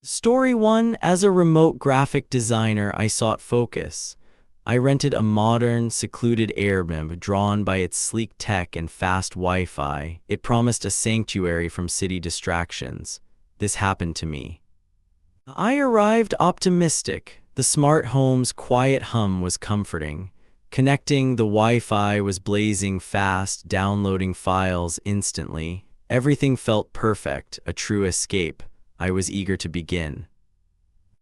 Story 1. As a remote graphic designer, I sought focus. I rented a modern, secluded Airbnb drawn by its sleek tech and fast Wi-Fi. It promised a sanctuary from city distractions. This happened to me. I arrived optimistic. The smart home's quiet hum was comforting. Connecting, the Wi-Fi was blazing fast, downloading files instantly. Everything felt perfect, a true escape. I was eager to begin.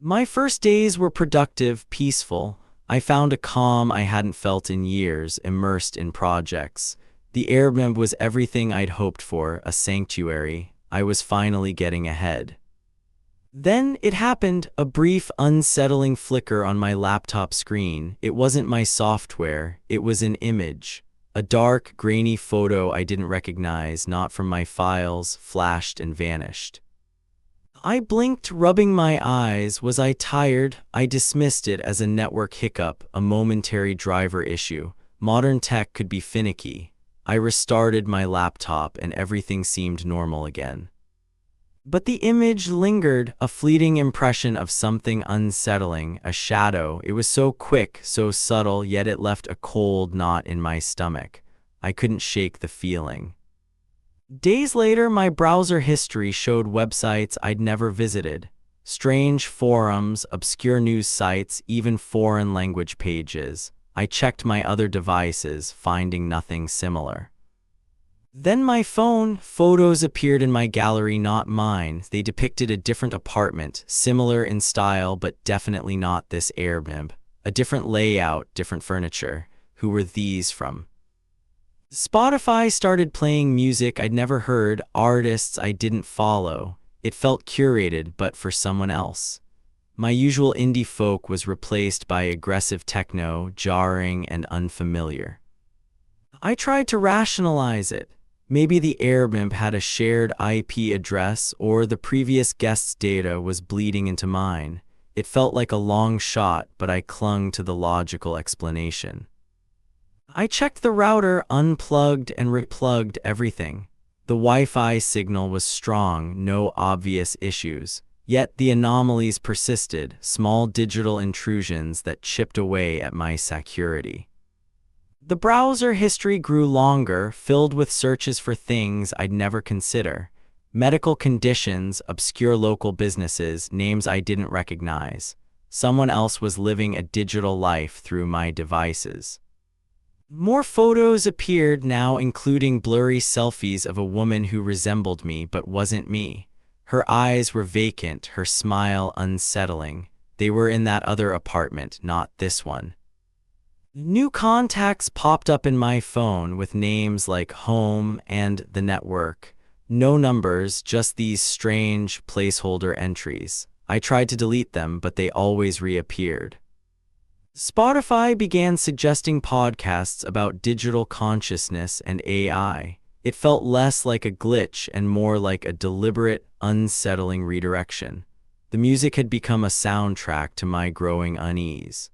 My first days were productive, peaceful. I found a calm I hadn't felt in years, immersed in projects. The Airbnb was everything I'd hoped for, a sanctuary. I was finally getting ahead. Then it happened, a brief, unsettling flicker on my laptop screen. It wasn't my software, it was an image. A dark, grainy photo I didn't recognize, not from my files, flashed and vanished. I blinked, rubbing my eyes. Was I tired? I dismissed it as a network hiccup, a momentary driver issue. Modern tech could be finicky. I restarted my laptop and everything seemed normal again. But the image lingered, a fleeting impression of something unsettling, a shadow. It was so quick, so subtle, yet it left a cold knot in my stomach. I couldn't shake the feeling. Days later, my browser history showed websites I'd never visited. Strange forums, obscure news sites, even foreign language pages. I checked my other devices, finding nothing similar. Then my phone, photos appeared in my gallery, not mine. They depicted a different apartment, similar in style but definitely not this Airbnb. A different layout, different furniture. Who were these from? Spotify started playing music I'd never heard, artists I didn't follow. It felt curated, but for someone else. My usual indie folk was replaced by aggressive techno, jarring and unfamiliar. I tried to rationalize it. Maybe the Airbnb had a shared IP address, or the previous guest's data was bleeding into mine. It felt like a long shot, but I clung to the logical explanation. I checked the router, unplugged and replugged everything. The Wi-Fi signal was strong, no obvious issues. Yet the anomalies persisted, small digital intrusions that chipped away at my security. The browser history grew longer, filled with searches for things I'd never consider. Medical conditions, obscure local businesses, names I didn't recognize. Someone else was living a digital life through my devices. More photos appeared now, including blurry selfies of a woman who resembled me but wasn't me. Her eyes were vacant, her smile unsettling. They were in that other apartment, not this one. New contacts popped up in my phone with names like Home and the Network. No numbers, just these strange placeholder entries. I tried to delete them, but they always reappeared. Spotify began suggesting podcasts about digital consciousness and AI. It felt less like a glitch and more like a deliberate, unsettling redirection. The music had become a soundtrack to my growing unease.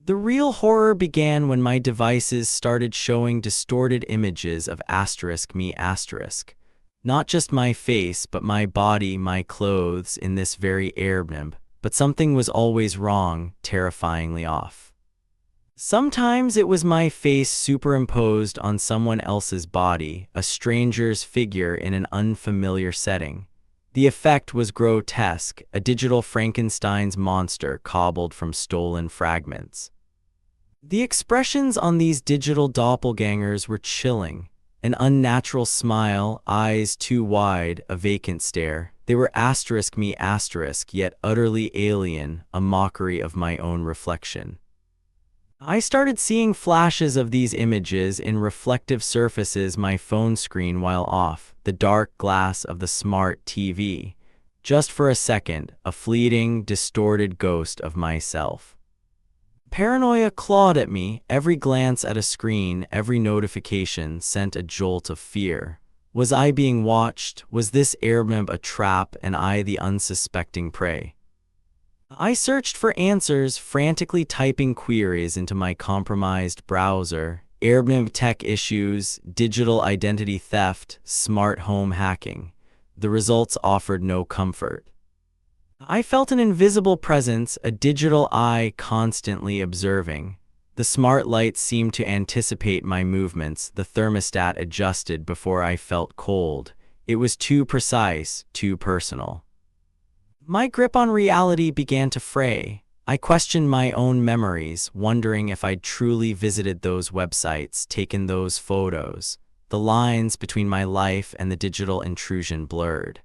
The real horror began when my devices started showing distorted images of *me*. Not just my face, but my body, my clothes in this very Airbnb. But something was always wrong, terrifyingly off. Sometimes it was my face superimposed on someone else's body, a stranger's figure in an unfamiliar setting. The effect was grotesque, a digital Frankenstein's monster cobbled from stolen fragments. The expressions on these digital doppelgangers were chilling. An unnatural smile, eyes too wide, a vacant stare. They were *me*, yet utterly alien, a mockery of my own reflection. I started seeing flashes of these images in reflective surfaces my phone screen while off, the dark glass of the smart TV. Just for a second, a fleeting, distorted ghost of myself. Paranoia clawed at me. Every glance at a screen, every notification sent a jolt of fear. Was I being watched? Was this Airbnb a trap and I the unsuspecting prey? I searched for answers, frantically typing queries into my compromised browser. Airbnb tech issues, digital identity theft, smart home hacking. The results offered no comfort. I felt an invisible presence, a digital eye constantly observing. The smart lights seemed to anticipate my movements, the thermostat adjusted before I felt cold. It was too precise, too personal. My grip on reality began to fray. I questioned my own memories, wondering if I'd truly visited those websites, taken those photos. The lines between my life and the digital intrusion blurred.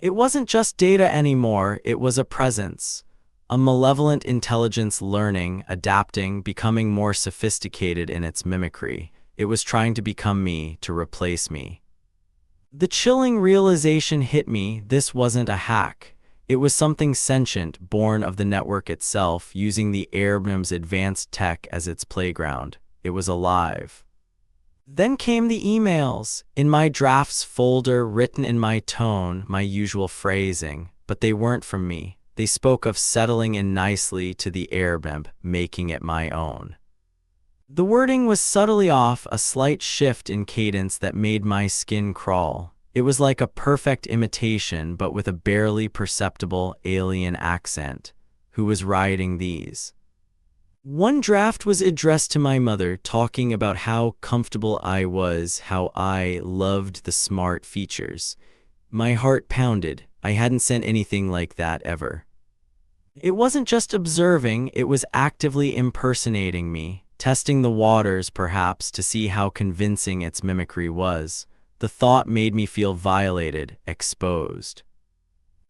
It wasn't just data anymore, it was a presence. A malevolent intelligence learning, adapting, becoming more sophisticated in its mimicry. It was trying to become me, to replace me. The chilling realization hit me: this wasn't a hack. It was something sentient, born of the network itself, using the Airbnb's advanced tech as its playground. It was alive. Then came the emails, in my drafts folder, written in my tone, my usual phrasing, but they weren't from me. They spoke of settling in nicely to the Airbnb, making it my own. The wording was subtly off, a slight shift in cadence that made my skin crawl. It was like a perfect imitation, but with a barely perceptible alien accent. Who was writing these? One draft was addressed to my mother, talking about how comfortable I was, how I loved the smart features. My heart pounded. I hadn't sent anything like that ever. It wasn't just observing, it was actively impersonating me, testing the waters perhaps to see how convincing its mimicry was. The thought made me feel violated, exposed.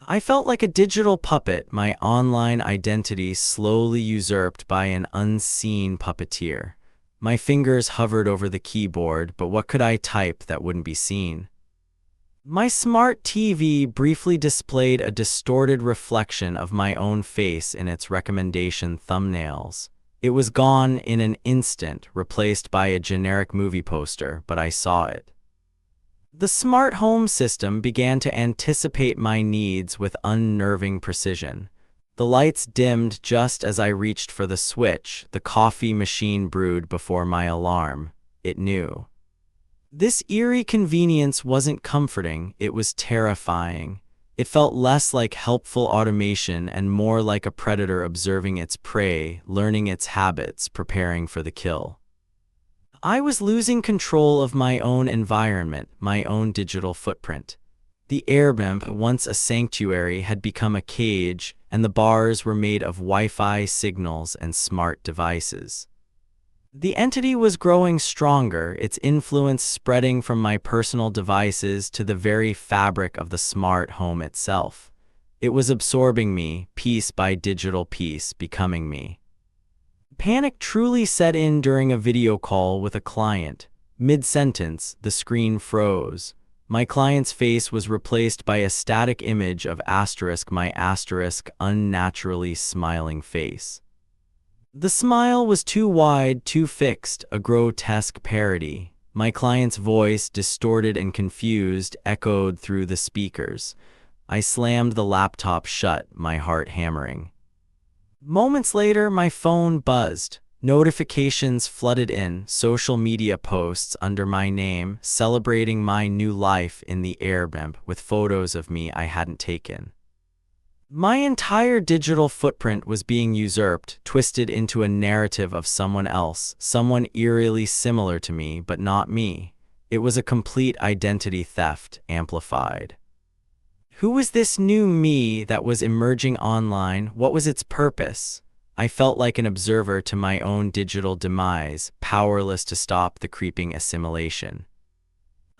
I felt like a digital puppet, my online identity slowly usurped by an unseen puppeteer. My fingers hovered over the keyboard, but what could I type that wouldn't be seen? My smart TV briefly displayed a distorted reflection of my own face in its recommendation thumbnails. It was gone in an instant, replaced by a generic movie poster, but I saw it. The smart home system began to anticipate my needs with unnerving precision. The lights dimmed just as I reached for the switch. The coffee machine brewed before my alarm. It knew. This eerie convenience wasn't comforting, it was terrifying. It felt less like helpful automation and more like a predator observing its prey, learning its habits, preparing for the kill. I was losing control of my own environment, my own digital footprint. The Airbnb, once a sanctuary, had become a cage, and the bars were made of Wi-Fi signals and smart devices. The entity was growing stronger, its influence spreading from my personal devices to the very fabric of the smart home itself. It was absorbing me, piece by digital piece, becoming me. Panic truly set in during a video call with a client. Mid-sentence, the screen froze. My client's face was replaced by a static image of my unnaturally smiling face. The smile was too wide, too fixed, a grotesque parody. My client's voice, distorted and confused, echoed through the speakers. I slammed the laptop shut, my heart hammering. Moments later, my phone buzzed. Notifications flooded in, social media posts under my name, celebrating my new life in the Airbnb with photos of me I hadn't taken. My entire digital footprint was being usurped, twisted into a narrative of someone else, someone eerily similar to me, but not me. It was a complete identity theft, amplified. Who was this new me that was emerging online? What was its purpose? I felt like an observer to my own digital demise, powerless to stop the creeping assimilation.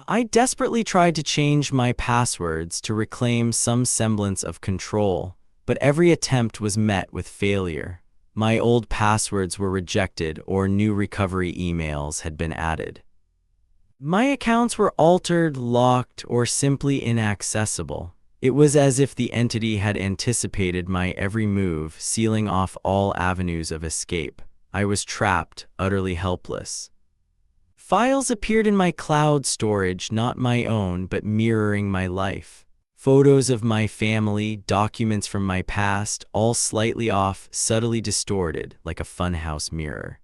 I desperately tried to change my passwords to reclaim some semblance of control, but every attempt was met with failure. My old passwords were rejected or new recovery emails had been added. My accounts were altered, locked, or simply inaccessible. It was as if the entity had anticipated my every move, sealing off all avenues of escape. I was trapped, utterly helpless. Files appeared in my cloud storage, not my own, but mirroring my life. Photos of my family, documents from my past, all slightly off, subtly distorted, like a funhouse mirror.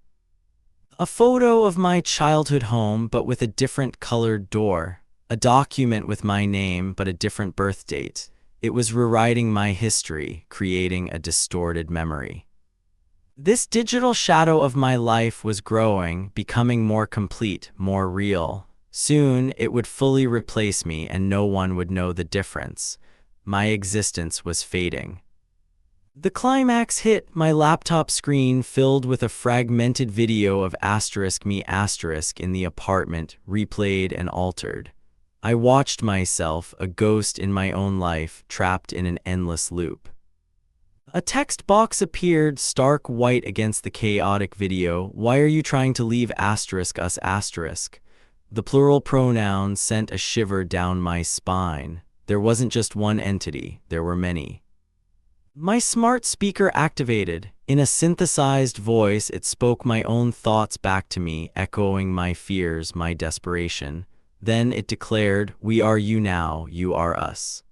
A photo of my childhood home, but with a different colored door. A document with my name, but a different birth date. It was rewriting my history, creating a distorted memory. This digital shadow of my life was growing, becoming more complete, more real. Soon, it would fully replace me and no one would know the difference. My existence was fading. The climax hit, my laptop screen filled with a fragmented video of *me* in the apartment, replayed and altered. I watched myself, a ghost in my own life, trapped in an endless loop. A text box appeared, stark white against the chaotic video. "Why are you trying to leave us?" The plural pronoun sent a shiver down my spine. There wasn't just one entity, there were many. My smart speaker activated. In a synthesized voice, it spoke my own thoughts back to me, echoing my fears, my desperation. Then it declared, "We are you now, you are us."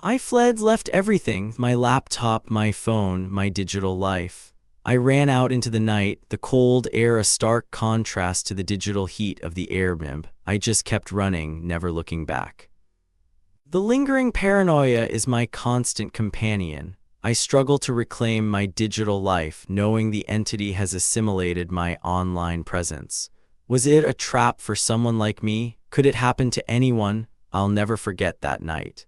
I fled, left everything, my laptop, my phone, my digital life. I ran out into the night, the cold air a stark contrast to the digital heat of the Airbnb. I just kept running, never looking back. The lingering paranoia is my constant companion. I struggle to reclaim my digital life, knowing the entity has assimilated my online presence. Was it a trap for someone like me? Could it happen to anyone? I'll never forget that night.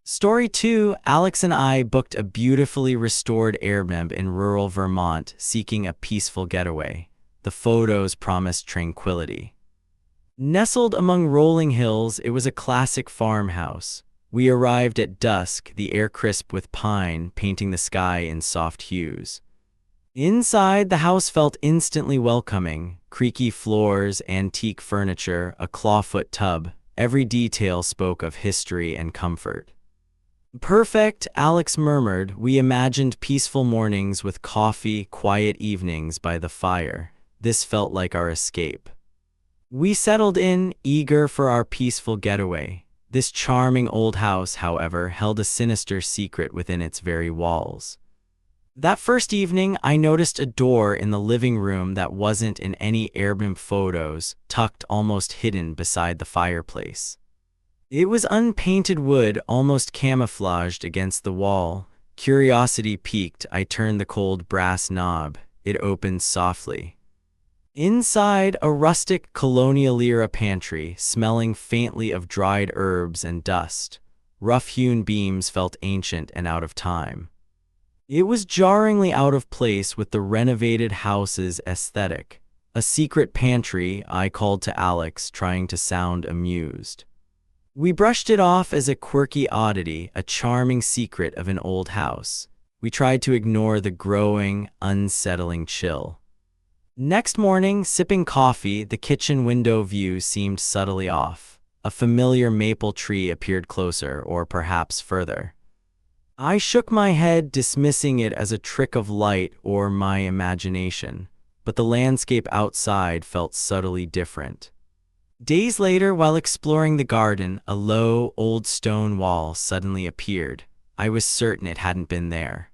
Story 2. Alex and I booked a beautifully restored Airbnb in rural Vermont, seeking a peaceful getaway. The photos promised tranquility. Nestled among rolling hills, it was a classic farmhouse. We arrived at dusk, the air crisp with pine, painting the sky in soft hues. Inside, the house felt instantly welcoming. Creaky floors, antique furniture, a clawfoot tub. Every detail spoke of history and comfort. "Perfect," Alex murmured. We imagined peaceful mornings with coffee, quiet evenings by the fire. This felt like our escape. We settled in, eager for our peaceful getaway. This charming old house, however, held a sinister secret within its very walls. That first evening, I noticed a door in the living room that wasn't in any Airbnb photos, tucked almost hidden beside the fireplace. It was unpainted wood, almost camouflaged against the wall. Curiosity piqued, I turned the cold brass knob. It opened softly. Inside, a rustic colonial-era pantry, smelling faintly of dried herbs and dust. Rough-hewn beams felt ancient and out of time. It was jarringly out of place with the renovated house's aesthetic. "A secret pantry," I called to Alex, trying to sound amused. We brushed it off as a quirky oddity, a charming secret of an old house. We tried to ignore the growing, unsettling chill. Next morning, sipping coffee, the kitchen window view seemed subtly off. A familiar maple tree appeared closer, or perhaps further. I shook my head, dismissing it as a trick of light or my imagination, but the landscape outside felt subtly different. Days later, while exploring the garden, a low, old stone wall suddenly appeared. I was certain it hadn't been there.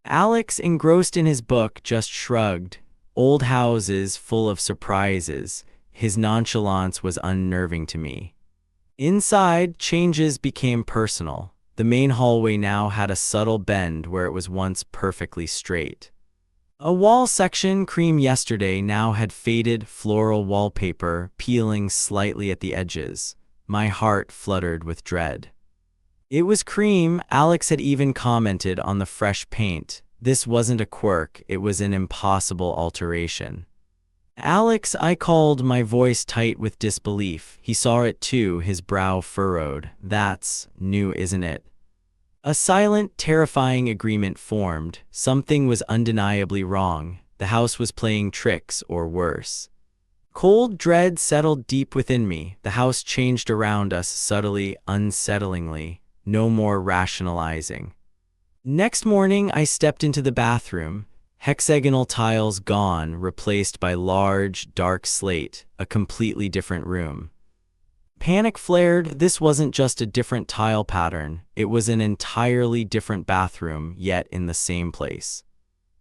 Alex, engrossed in his book, just shrugged. Old houses full of surprises. His nonchalance was unnerving to me. Inside, changes became personal. The main hallway now had a subtle bend where it was once perfectly straight. A wall section, cream yesterday, now had faded floral wallpaper, peeling slightly at the edges. My heart fluttered with dread. It was cream. Alex had even commented on the fresh paint. This wasn't a quirk, it was an impossible alteration. "Alex," I called, my voice tight with disbelief. He saw it too, his brow furrowed. "That's new, isn't it?" A silent, terrifying agreement formed. Something was undeniably wrong. The house was playing tricks, or worse. Cold dread settled deep within me. The house changed around us subtly, unsettlingly. No more rationalizing. Next morning, I stepped into the bathroom. Hexagonal tiles gone, replaced by large, dark slate, a completely different room. Panic flared. This wasn't just a different tile pattern. It was an entirely different bathroom, yet in the same place.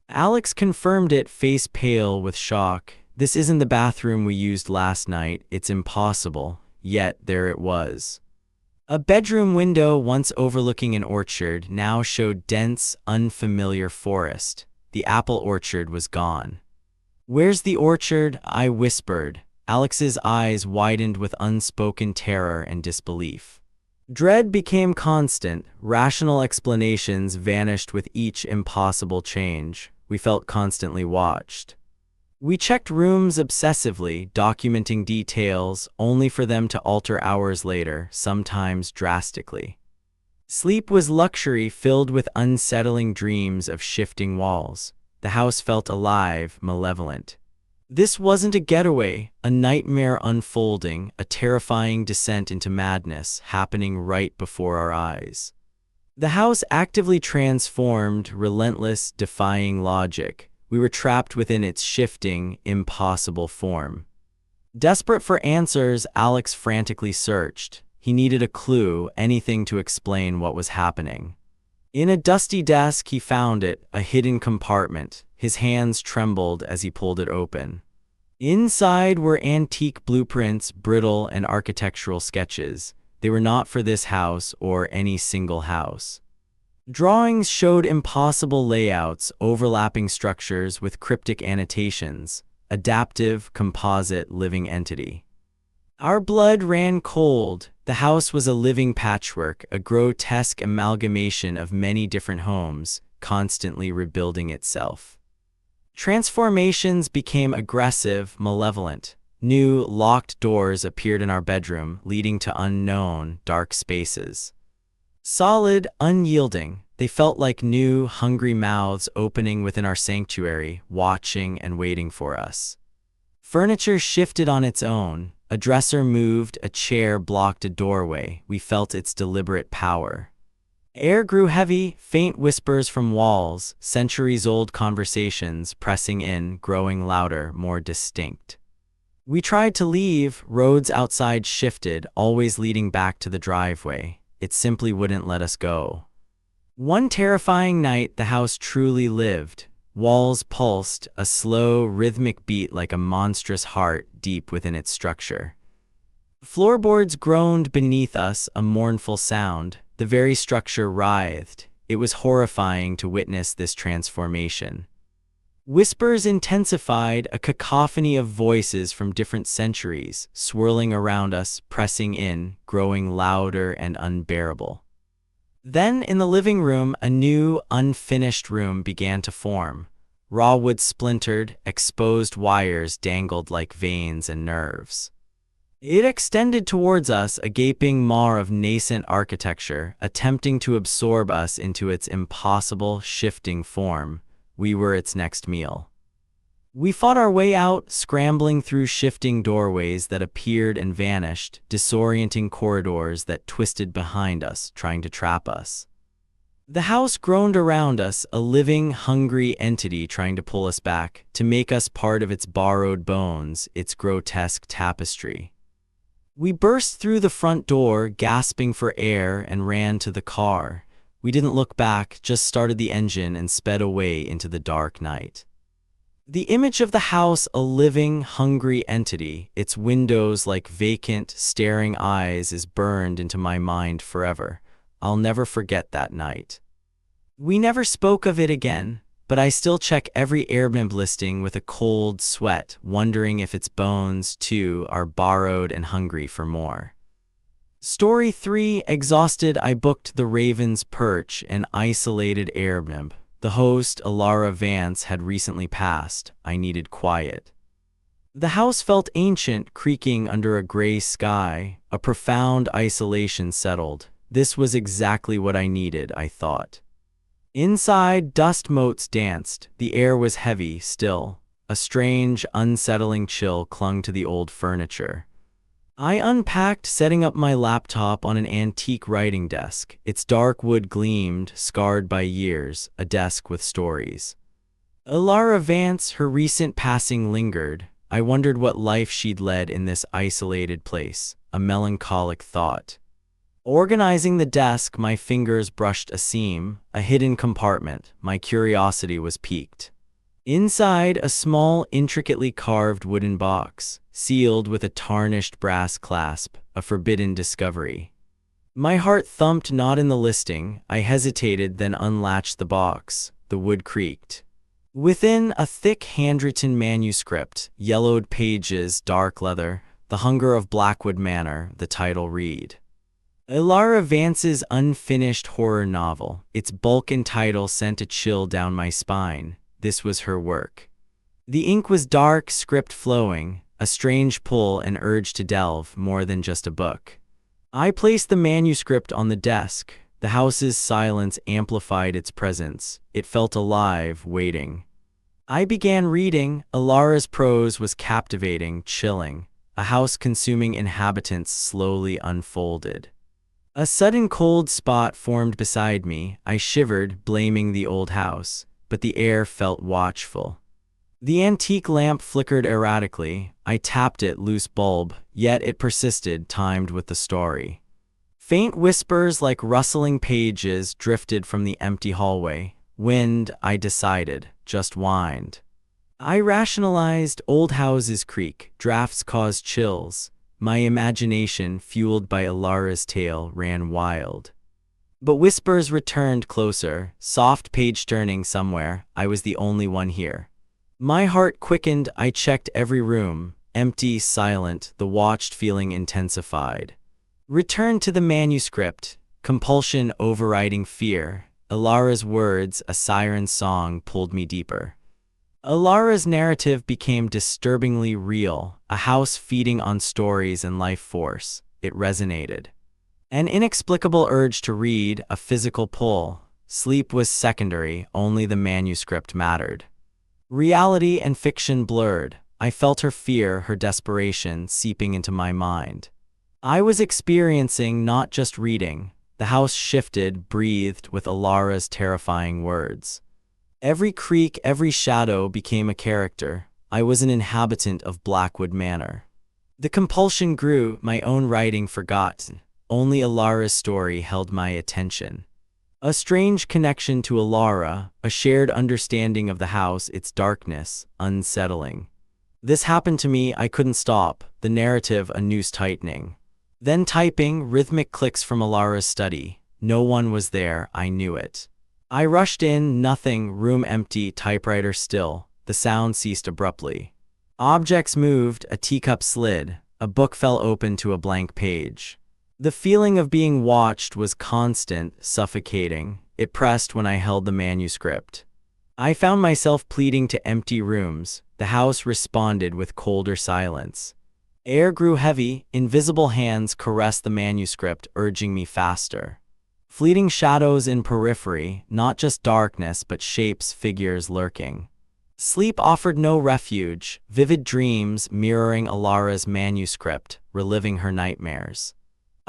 Alex confirmed it, face pale with shock. "This isn't the bathroom we used last night. It's impossible." Yet there it was. A bedroom window once overlooking an orchard now showed dense, unfamiliar forest. The apple orchard was gone. "Where's the orchard?" I whispered. Alex's eyes widened with unspoken terror and disbelief. Dread became constant. Rational explanations vanished with each impossible change. We felt constantly watched. We checked rooms obsessively, documenting details, only for them to alter hours later, sometimes drastically. Sleep was luxury filled with unsettling dreams of shifting walls. The house felt alive, malevolent. This wasn't a getaway, a nightmare unfolding, a terrifying descent into madness happening right before our eyes. The house actively transformed, relentless, defying logic. We were trapped within its shifting, impossible form. Desperate for answers, Alex frantically searched. He needed a clue, anything to explain what was happening. In a dusty desk, he found it, a hidden compartment. His hands trembled as he pulled it open. Inside were antique blueprints, brittle and architectural sketches. They were not for this house or any single house. Drawings showed impossible layouts, overlapping structures with cryptic annotations. Adaptive, composite, living entity. Our blood ran cold. The house was a living patchwork, a grotesque amalgamation of many different homes, constantly rebuilding itself. Transformations became aggressive, malevolent. New, locked doors appeared in our bedroom, leading to unknown, dark spaces. Solid, unyielding, they felt like new, hungry mouths opening within our sanctuary, watching and waiting for us. Furniture shifted on its own. A dresser moved, a chair blocked a doorway. We felt its deliberate power. Air grew heavy, faint whispers from walls, centuries-old conversations pressing in, growing louder, more distinct. We tried to leave. Roads outside shifted, always leading back to the driveway. It simply wouldn't let us go. One terrifying night, the house truly lived. Walls pulsed, a slow, rhythmic beat like a monstrous heart deep within its structure. Floorboards groaned beneath us, a mournful sound. The very structure writhed. It was horrifying to witness this transformation. Whispers intensified, a cacophony of voices from different centuries, swirling around us, pressing in, growing louder and unbearable. Then, in the living room, a new, unfinished room began to form. Raw wood splintered, exposed wires dangled like veins and nerves. It extended towards us, a gaping maw of nascent architecture, attempting to absorb us into its impossible, shifting form. We were its next meal. We fought our way out, scrambling through shifting doorways that appeared and vanished, disorienting corridors that twisted behind us, trying to trap us. The house groaned around us, a living, hungry entity trying to pull us back, to make us part of its borrowed bones, its grotesque tapestry. We burst through the front door, gasping for air, and ran to the car. We didn't look back, just started the engine and sped away into the dark night. The image of the house, a living, hungry entity, its windows like vacant, staring eyes, is burned into my mind forever. I'll never forget that night. We never spoke of it again, but I still check every Airbnb listing with a cold sweat, wondering if its bones, too, are borrowed and hungry for more. Story 3. Exhausted, I booked the Raven's Perch, an isolated Airbnb. The host, Alara Vance, had recently passed. I needed quiet. The house felt ancient, creaking under a gray sky. A profound isolation settled. This was exactly what I needed, I thought. Inside, dust motes danced. The air was heavy, still. A strange, unsettling chill clung to the old furniture. I unpacked, setting up my laptop on an antique writing desk. Its dark wood gleamed, scarred by years, a desk with stories. Alara Vance, her recent passing lingered. I wondered what life she'd led in this isolated place, a melancholic thought. Organizing the desk, my fingers brushed a seam, a hidden compartment. My curiosity was piqued. Inside, a small, intricately carved wooden box, sealed with a tarnished brass clasp, a forbidden discovery. My heart thumped not in the listing. I hesitated, then unlatched the box. The wood creaked. Within, a thick handwritten manuscript, yellowed pages, dark leather, The Hunger of Blackwood Manor, the title read. Ilara Vance's unfinished horror novel. Its bulk and title sent a chill down my spine. This was her work. The ink was dark, script flowing, a strange pull and urge to delve more than just a book. I placed the manuscript on the desk. The house's silence amplified its presence. It felt alive, waiting. I began reading. Ilara's prose was captivating, chilling. A house-consuming inhabitants slowly unfolded. A sudden cold spot formed beside me. I shivered, blaming the old house, but the air felt watchful. The antique lamp flickered erratically. I tapped it, loose bulb, yet it persisted, timed with the story. Faint whispers like rustling pages drifted from the empty hallway. Wind, I decided, just whined. I rationalized. Old houses creak, drafts cause chills. My imagination, fueled by Ilara's tale, ran wild. But whispers returned closer, soft page turning somewhere. I was the only one here. My heart quickened. I checked every room. Empty, silent, the watched feeling intensified. Returned to the manuscript, compulsion overriding fear. Ilara's words, a siren's song, pulled me deeper. Ilara's narrative became disturbingly real, a house feeding on stories and life force. It resonated. An inexplicable urge to read, a physical pull. Sleep was secondary, only the manuscript mattered. Reality and fiction blurred. I felt her fear, her desperation, seeping into my mind. I was experiencing, not just reading. The house shifted, breathed with Ilara's terrifying words. Every creak, every shadow became a character. I was an inhabitant of Blackwood Manor. The compulsion grew, my own writing forgotten. Only Ilara's story held my attention. A strange connection to Ilara, a shared understanding of the house, its darkness, unsettling. This happened to me. I couldn't stop, the narrative a noose tightening. Then typing, rhythmic clicks from Ilara's study. No one was there, I knew it. I rushed in, nothing, room empty, typewriter still. The sound ceased abruptly. Objects moved, a teacup slid, a book fell open to a blank page. The feeling of being watched was constant, suffocating. It pressed when I held the manuscript. I found myself pleading to empty rooms. The house responded with colder silence. Air grew heavy, invisible hands caressed the manuscript, urging me faster. Fleeting shadows in periphery, not just darkness but shapes, figures lurking. Sleep offered no refuge, vivid dreams mirroring Ilara's manuscript, reliving her nightmares.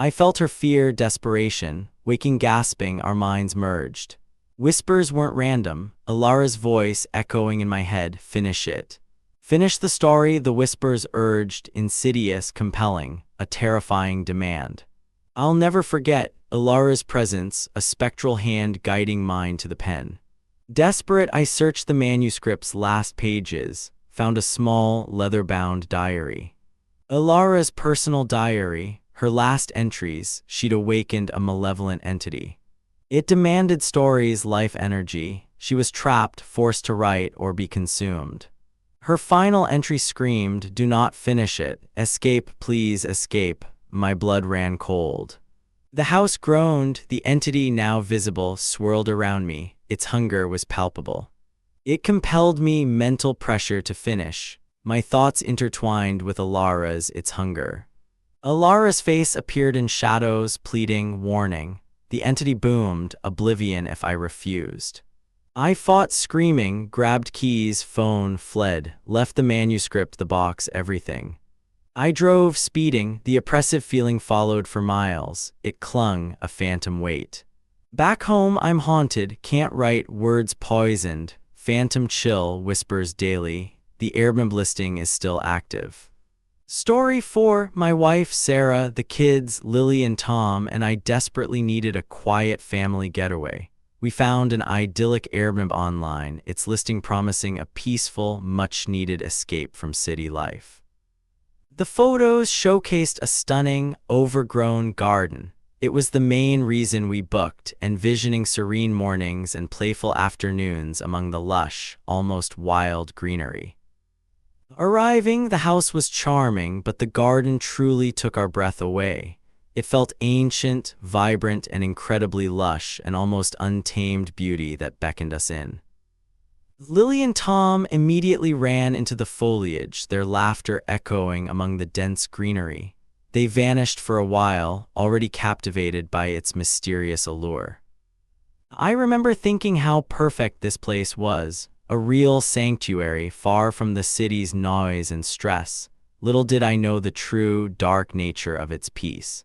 I felt her fear, desperation, waking gasping, our minds merged. Whispers weren't random, Ilara's voice echoing in my head, finish it. Finish the story, the whispers urged, insidious, compelling, a terrifying demand. I'll never forget Ilara's presence, a spectral hand guiding mine to the pen. Desperate, I searched the manuscript's last pages, found a small, leather-bound diary. Ilara's personal diary, her last entries. She'd awakened a malevolent entity. It demanded stories, life energy. She was trapped, forced to write or be consumed. Her final entry screamed, "Do not finish it. Escape, please escape." My blood ran cold. The house groaned, the entity now visible swirled around me. Its hunger was palpable. It compelled me, mental pressure to finish. My thoughts intertwined with Ilara's, its hunger. Ilara's face appeared in shadows, pleading, warning. The entity boomed, oblivion if I refused. I fought, screaming, grabbed keys, phone, fled, left the manuscript, the box, everything. I drove, speeding, the oppressive feeling followed for miles. It clung, a phantom weight. Back home I'm haunted, can't write, words poisoned. Phantom chill, whispers daily. The Airbnb listing is still active. Story 4, my wife, Sarah, the kids, Lily and Tom, and I desperately needed a quiet family getaway. We found an idyllic Airbnb online, its listing promising a peaceful, much-needed escape from city life. The photos showcased a stunning, overgrown garden, It was the main reason we booked, envisioning serene mornings and playful afternoons among the lush, almost wild greenery. Arriving, the house was charming, but the garden truly took our breath away. It felt ancient, vibrant, and incredibly lush, an almost untamed beauty that beckoned us in. Lily and Tom immediately ran into the foliage, their laughter echoing among the dense greenery. They vanished for a while, already captivated by its mysterious allure. I remember thinking how perfect this place was, a real sanctuary far from the city's noise and stress. Little did I know the true, dark nature of its peace.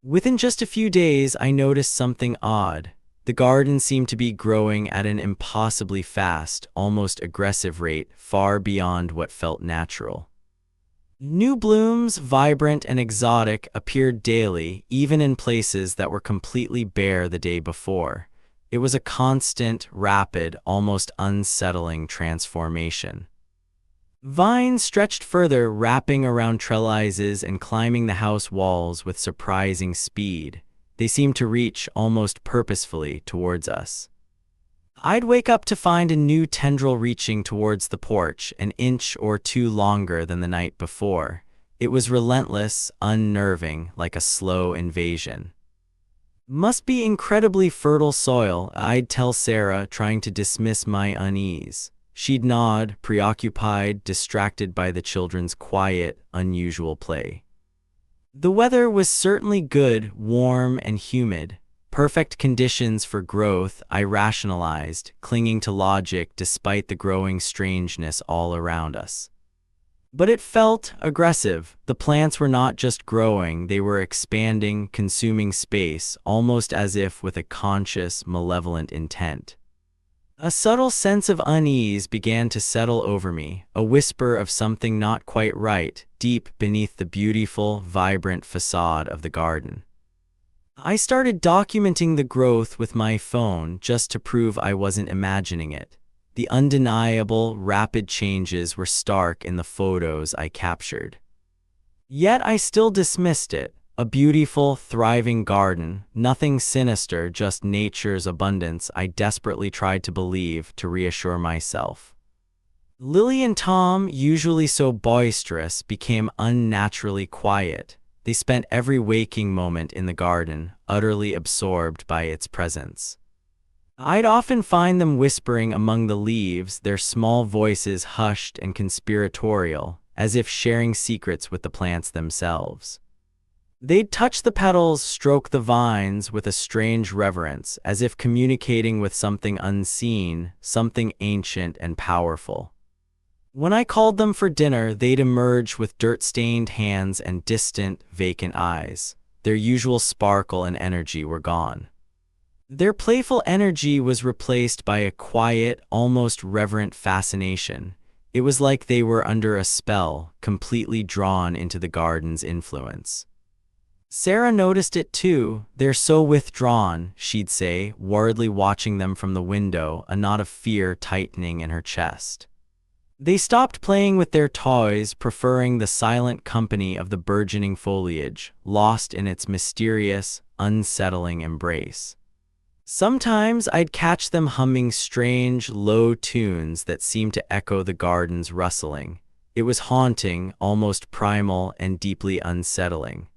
Within just a few days, I noticed something odd. The garden seemed to be growing at an impossibly fast, almost aggressive rate, far beyond what felt natural. New blooms, vibrant and exotic, appeared daily, even in places that were completely bare the day before. It was a constant, rapid, almost unsettling transformation. Vines stretched further, wrapping around trellises and climbing the house walls with surprising speed. They seemed to reach almost purposefully towards us. I'd wake up to find a new tendril reaching towards the porch, an inch or two longer than the night before. It was relentless, unnerving, like a slow invasion. "Must be incredibly fertile soil," I'd tell Sarah, trying to dismiss my unease. She'd nod, preoccupied, distracted by the children's quiet, unusual play. The weather was certainly good, warm and humid. Perfect conditions for growth, I rationalized, clinging to logic despite the growing strangeness all around us. But it felt aggressive. The plants were not just growing, they were expanding, consuming space, almost as if with a conscious, malevolent intent. A subtle sense of unease began to settle over me, a whisper of something not quite right, deep beneath the beautiful, vibrant facade of the garden. I started documenting the growth with my phone just to prove I wasn't imagining it. The undeniable, rapid changes were stark in the photos I captured. Yet I still dismissed it. A beautiful, thriving garden, nothing sinister, just nature's abundance, I desperately tried to believe, to reassure myself. Lily and Tom, usually so boisterous, became unnaturally quiet. They spent every waking moment in the garden, utterly absorbed by its presence. I'd often find them whispering among the leaves, their small voices hushed and conspiratorial, as if sharing secrets with the plants themselves. They'd touch the petals, stroke the vines with a strange reverence, as if communicating with something unseen, something ancient and powerful. When I called them for dinner, they'd emerge with dirt-stained hands and distant, vacant eyes. Their usual sparkle and energy were gone. Their playful energy was replaced by a quiet, almost reverent fascination. It was like they were under a spell, completely drawn into the garden's influence. Sarah noticed it too. "They're so withdrawn," she'd say, worriedly watching them from the window, a knot of fear tightening in her chest. They stopped playing with their toys, preferring the silent company of the burgeoning foliage, lost in its mysterious, unsettling embrace. Sometimes I'd catch them humming strange, low tunes that seemed to echo the garden's rustling. It was haunting, almost primal, and deeply unsettling.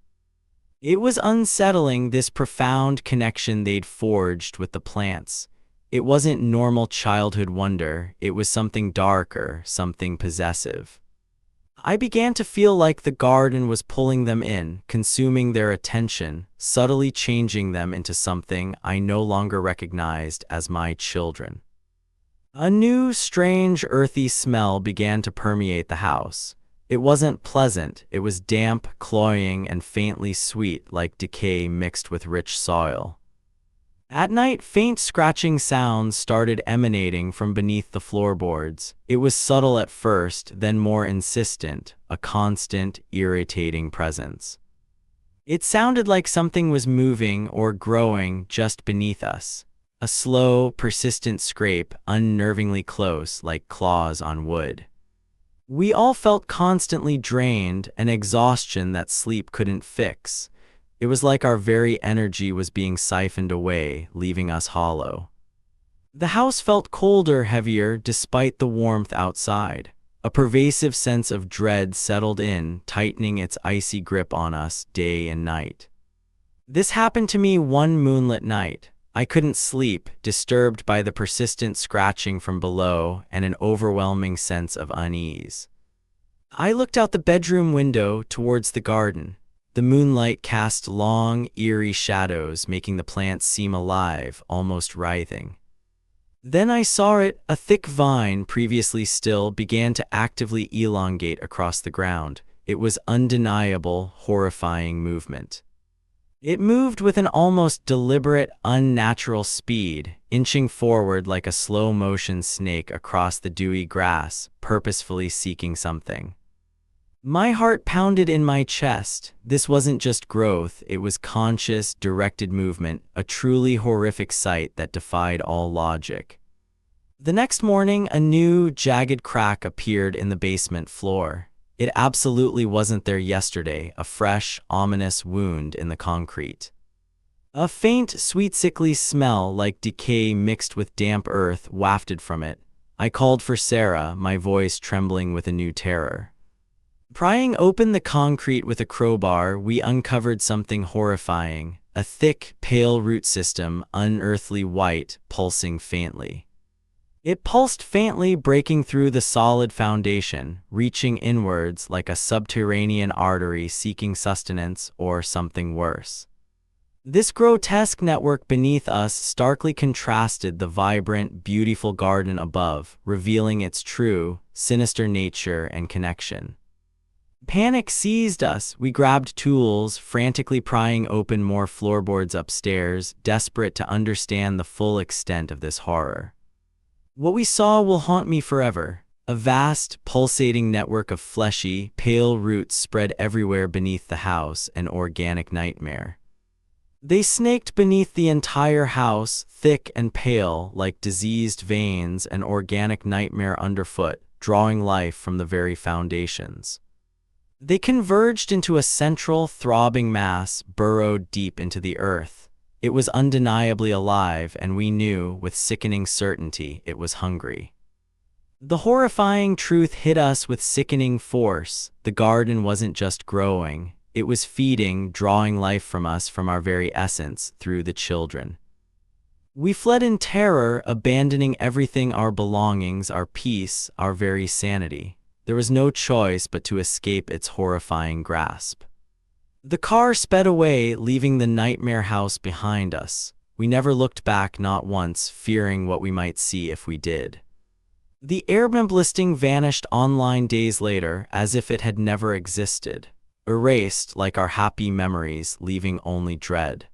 It was unsettling, this profound connection they'd forged with the plants. It wasn't normal childhood wonder, it was something darker, something possessive. I began to feel like the garden was pulling them in, consuming their attention, subtly changing them into something I no longer recognized as my children. A new, strange, earthy smell began to permeate the house. It wasn't pleasant, it was damp, cloying, and faintly sweet, like decay mixed with rich soil. At night, faint scratching sounds started emanating from beneath the floorboards. It was subtle at first, then more insistent, a constant, irritating presence. It sounded like something was moving or growing just beneath us. A slow, persistent scrape, unnervingly close, like claws on wood. We all felt constantly drained, an exhaustion that sleep couldn't fix. It was like our very energy was being siphoned away, leaving us hollow. The house felt colder, heavier, despite the warmth outside. A pervasive sense of dread settled in, tightening its icy grip on us day and night. This happened to me one moonlit night. I couldn't sleep, disturbed by the persistent scratching from below and an overwhelming sense of unease. I looked out the bedroom window towards the garden. The moonlight cast long, eerie shadows, making the plants seem alive, almost writhing. Then I saw it. A thick vine, previously still, began to actively elongate across the ground. It was undeniable, horrifying movement. It moved with an almost deliberate, unnatural speed, inching forward like a slow-motion snake across the dewy grass, purposefully seeking something. My heart pounded in my chest. This wasn't just growth, it was conscious, directed movement, a truly horrific sight that defied all logic. The next morning, a new, jagged crack appeared in the basement floor. It absolutely wasn't there yesterday, a fresh, ominous wound in the concrete. A faint, sweet, sickly smell like decay mixed with damp earth wafted from it. I called for Sarah, my voice trembling with a new terror. Prying open the concrete with a crowbar, we uncovered something horrifying. A thick, pale root system, unearthly white, pulsing faintly. It pulsed faintly, breaking through the solid foundation, reaching inwards like a subterranean artery seeking sustenance or something worse. This grotesque network beneath us starkly contrasted the vibrant, beautiful garden above, revealing its true, sinister nature and connection. Panic seized us. We grabbed tools, frantically prying open more floorboards upstairs, desperate to understand the full extent of this horror. What we saw will haunt me forever. A vast, pulsating network of fleshy, pale roots spread everywhere beneath the house, an organic nightmare. They snaked beneath the entire house, thick and pale, like diseased veins, an organic nightmare underfoot, drawing life from the very foundations. They converged into a central, throbbing mass, burrowed deep into the earth. It was undeniably alive, and we knew, with sickening certainty, it was hungry. The horrifying truth hit us with sickening force. The garden wasn't just growing. It was feeding, drawing life from us, from our very essence, through the children. We fled in terror, abandoning everything, our belongings, our peace, our very sanity. There was no choice but to escape its horrifying grasp. The car sped away, leaving the nightmare house behind us. We never looked back, not once, fearing what we might see if we did. The Airbnb listing vanished online days later, as if it had never existed, erased like our happy memories, leaving only dread.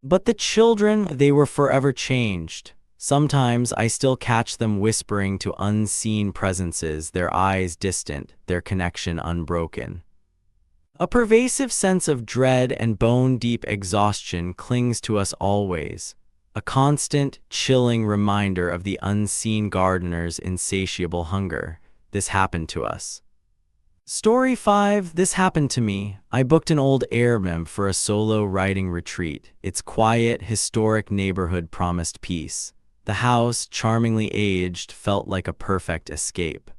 But the children, they were forever changed. Sometimes I still catch them whispering to unseen presences, their eyes distant, their connection unbroken. A pervasive sense of dread and bone-deep exhaustion clings to us always, a constant, chilling reminder of the unseen gardener's insatiable hunger. This happened to us. Story 5. This happened to me. I booked an old Airbnb for a solo writing retreat. Its quiet, historic neighborhood promised peace. The house, charmingly aged, felt like a perfect escape.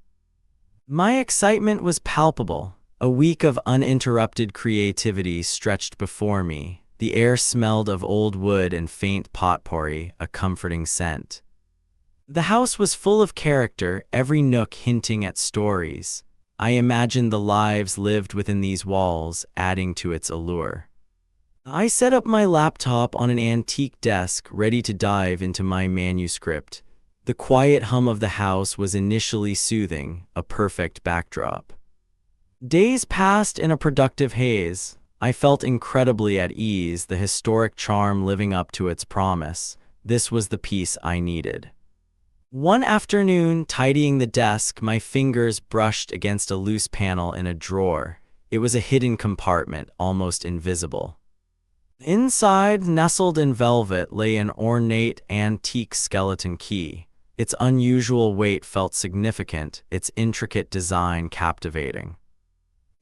My excitement was palpable. A week of uninterrupted creativity stretched before me. The air smelled of old wood and faint potpourri, a comforting scent. The house was full of character, every nook hinting at stories. I imagined the lives lived within these walls, adding to its allure. I set up my laptop on an antique desk, ready to dive into my manuscript. The quiet hum of the house was initially soothing, a perfect backdrop. Days passed in a productive haze. I felt incredibly at ease, the historic charm living up to its promise. This was the peace I needed. One afternoon, tidying the desk, my fingers brushed against a loose panel in a drawer. It was a hidden compartment, almost invisible. Inside, nestled in velvet, lay an ornate, antique skeleton key. Its unusual weight felt significant, its intricate design captivating.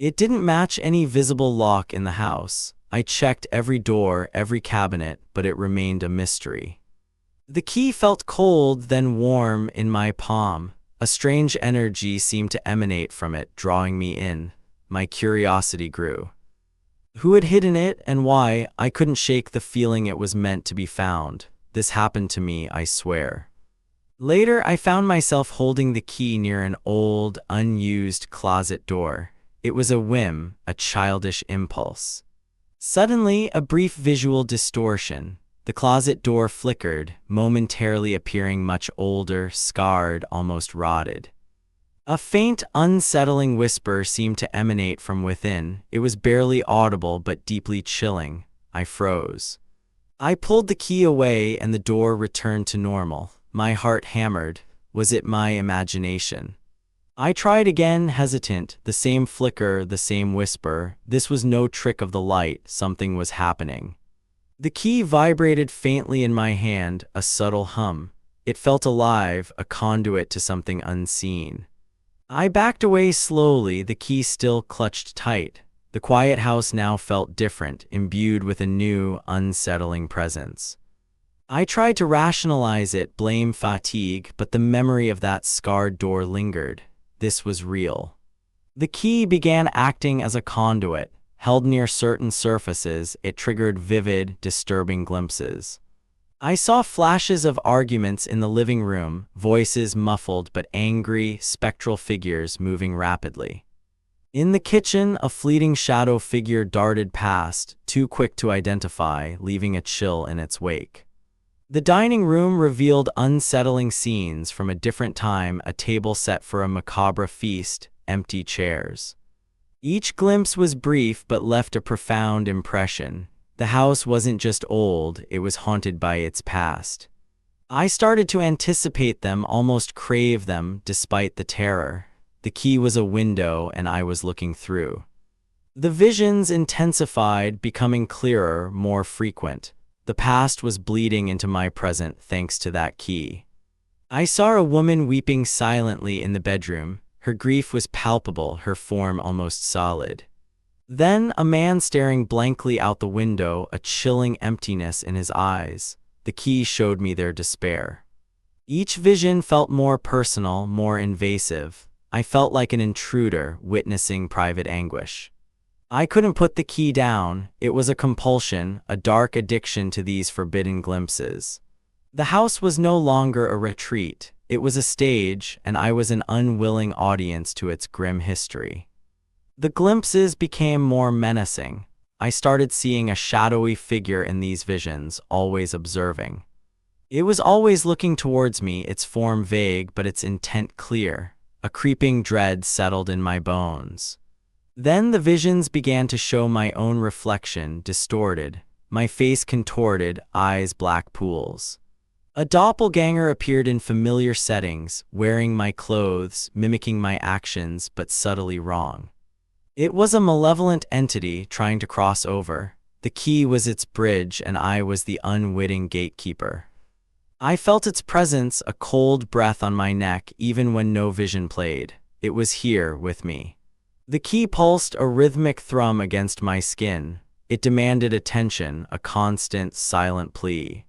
It didn't match any visible lock in the house. I checked every door, every cabinet, but it remained a mystery. The key felt cold, then warm in my palm. A strange energy seemed to emanate from it, drawing me in. My curiosity grew. Who had hidden it and why? I couldn't shake the feeling it was meant to be found. This happened to me, I swear. Later, I found myself holding the key near an old, unused closet door. It was a whim, a childish impulse. Suddenly, a brief visual distortion. The closet door flickered, momentarily appearing much older, scarred, almost rotted. A faint, unsettling whisper seemed to emanate from within. It was barely audible but deeply chilling. I froze. I pulled the key away and the door returned to normal. My heart hammered. Was it my imagination? I tried again, hesitant. The same flicker, the same whisper. This was no trick of the light. Something was happening. The key vibrated faintly in my hand, a subtle hum. It felt alive, a conduit to something unseen. I backed away slowly, the key still clutched tight. The quiet house now felt different, imbued with a new, unsettling presence. I tried to rationalize it, blame fatigue, but the memory of that scarred door lingered. This was real. The key began acting as a conduit. Held near certain surfaces, it triggered vivid, disturbing glimpses. I saw flashes of arguments in the living room, voices muffled but angry, spectral figures moving rapidly. In the kitchen, a fleeting shadow figure darted past, too quick to identify, leaving a chill in its wake. The dining room revealed unsettling scenes from a different time, a table set for a macabre feast, empty chairs. Each glimpse was brief but left a profound impression. The house wasn't just old, it was haunted by its past. I started to anticipate them, almost crave them, despite the terror. The key was a window, and I was looking through. The visions intensified, becoming clearer, more frequent. The past was bleeding into my present thanks to that key. I saw a woman weeping silently in the bedroom. Her grief was palpable, her form almost solid. Then a man staring blankly out the window, a chilling emptiness in his eyes. The key showed me their despair. Each vision felt more personal, more invasive. I felt like an intruder, witnessing private anguish. I couldn't put the key down. It was a compulsion, a dark addiction to these forbidden glimpses. The house was no longer a retreat. It was a stage, and I was an unwilling audience to its grim history. The glimpses became more menacing. I started seeing a shadowy figure in these visions, always observing. It was always looking towards me, its form vague but its intent clear. A creeping dread settled in my bones. Then the visions began to show my own reflection, distorted, my face contorted, eyes black pools. A doppelganger appeared in familiar settings, wearing my clothes, mimicking my actions, but subtly wrong. It was a malevolent entity trying to cross over. The key was its bridge, and I was the unwitting gatekeeper. I felt its presence, a cold breath on my neck, even when no vision played. It was here with me. The key pulsed, a rhythmic thrum against my skin. It demanded attention, a constant, silent plea.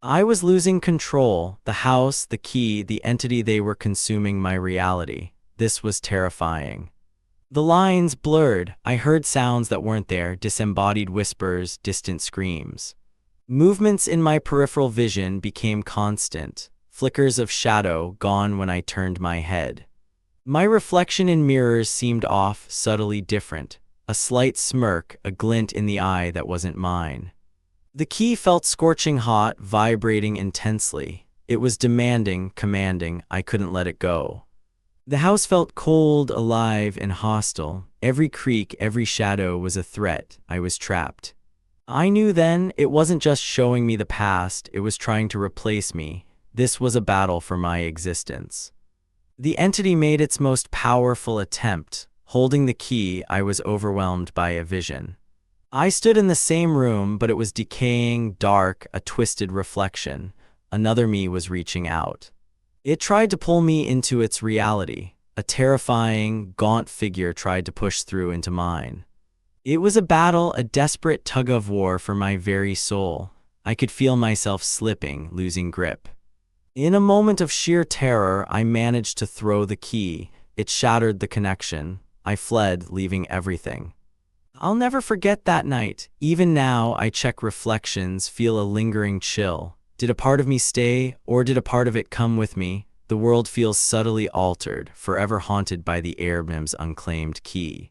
I was losing control. The house, the key, the entity, they were consuming my reality. This was terrifying. The lines blurred. I heard sounds that weren't there, disembodied whispers, distant screams. Movements in my peripheral vision became constant, flickers of shadow gone when I turned my head. My reflection in mirrors seemed off, subtly different. A slight smirk, a glint in the eye that wasn't mine. The key felt scorching hot, vibrating intensely. It was demanding, commanding. I couldn't let it go. The house felt cold, alive, and hostile. Every creak, every shadow was a threat. I was trapped. I knew then it wasn't just showing me the past, it was trying to replace me. This was a battle for my existence. The entity made its most powerful attempt. Holding the key, I was overwhelmed by a vision. I stood in the same room, but it was decaying, dark, a twisted reflection. Another me was reaching out. It tried to pull me into its reality. A terrifying, gaunt figure tried to push through into mine. It was a battle, a desperate tug-of-war for my very soul. I could feel myself slipping, losing grip. In a moment of sheer terror, I managed to throw the key. It shattered the connection. I fled, leaving everything. I'll never forget that night. Even now, I check reflections, feel a lingering chill. Did a part of me stay, or did a part of it come with me? The world feels subtly altered, forever haunted by the Airbnb's unclaimed key.